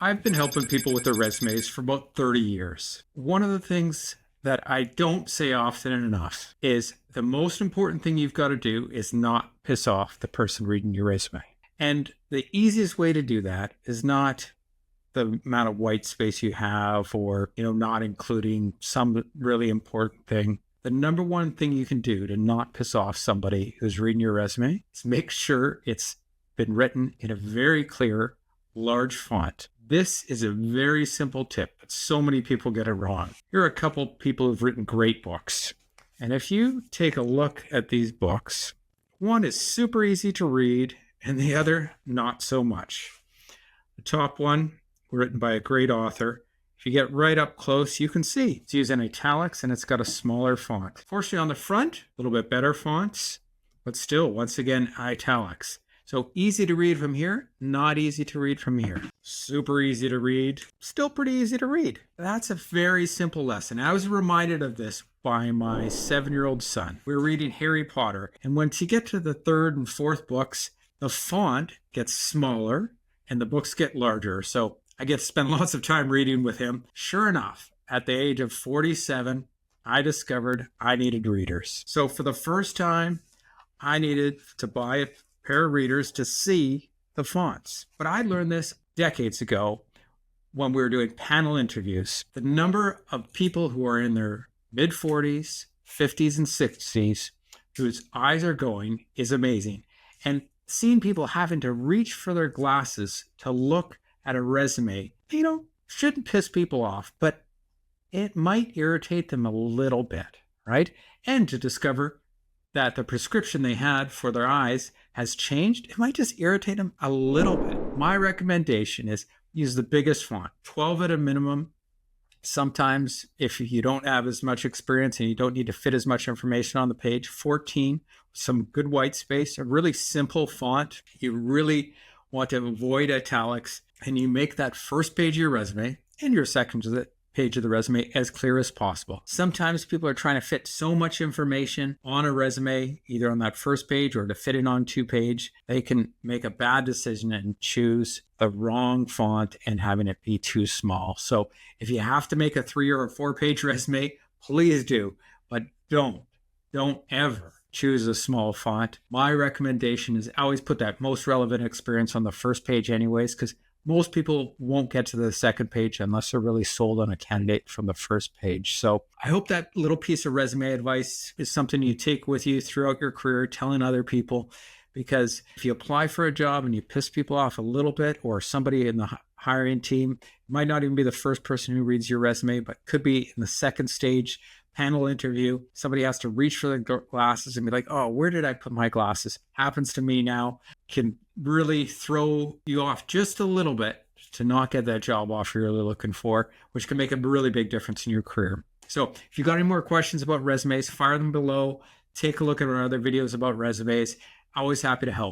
I've been helping people with their resumes for about 30 years. One of the things that I don't say often enough is the most important thing you've got to do is not piss off the person reading your resume. And the easiest way to do that is not the amount of white space you have or, not including some really important thing. The number one thing you can do to not piss off somebody who's reading your resume is make sure it's been written in a very clear, large font. This is a very simple tip, but so many people get it wrong. Here are a couple people who've written great books. And if you take a look at these books, one is super easy to read and the other not so much. The top one, written by a great author. If you get right up close, you can see it's using italics and it's got a smaller font. Fortunately, on the front, a little bit better fonts, but still, once again, italics. So easy to read from here, not easy to read from here. Super easy to read, still pretty easy to read. That's a very simple lesson. I was reminded of this by my 7-year-old son. We were reading Harry Potter, and once you get to the third and fourth books, the font gets smaller and the books get larger. So I get to spend lots of time reading with him. Sure enough, at the age of 47, I discovered I needed readers. So for the first time, I needed to buy a pair of readers to see the fonts. But I learned this decades ago when we were doing panel interviews. The number of people who are in their mid-40s, 50s, and 60s whose eyes are going is amazing. And seeing people having to reach for their glasses to look at a resume, shouldn't piss people off, but it might irritate them a little bit, right? And to discover that the prescription they had for their eyes has changed, it might just irritate them a little bit. My recommendation is use the biggest font, 12 at a minimum. Sometimes if you don't have as much experience and you don't need to fit as much information on the page, 14, some good white space, a really simple font. You really want to avoid italics, and you make that first page of your resume and your second page of the resume as clear as possible. Sometimes people are trying to fit so much information on a resume, either on that first page or to fit it on 2-page, they can make a bad decision and choose the wrong font and having it be too small. So if you have to make a 3 or a 4-page resume, please do, but don't ever choose a small font. My recommendation is always put that most relevant experience on the first page anyways, because most people won't get to the second page unless they're really sold on a candidate from the first page. So I hope that little piece of resume advice is something you take with you throughout your career, telling other people, because if you apply for a job and you piss people off a little bit, or somebody in the hiring team, it might not even be the first person who reads your resume, but could be in the second stage panel interview. Somebody has to reach for their glasses and be like, oh, where did I put my glasses? Happens to me now. Can really throw you off just a little bit to not get that job offer you're really looking for, which can make a really big difference in your career. So if you got any more questions about resumes, fire them below. Take a look at our other videos about resumes. Always happy to help.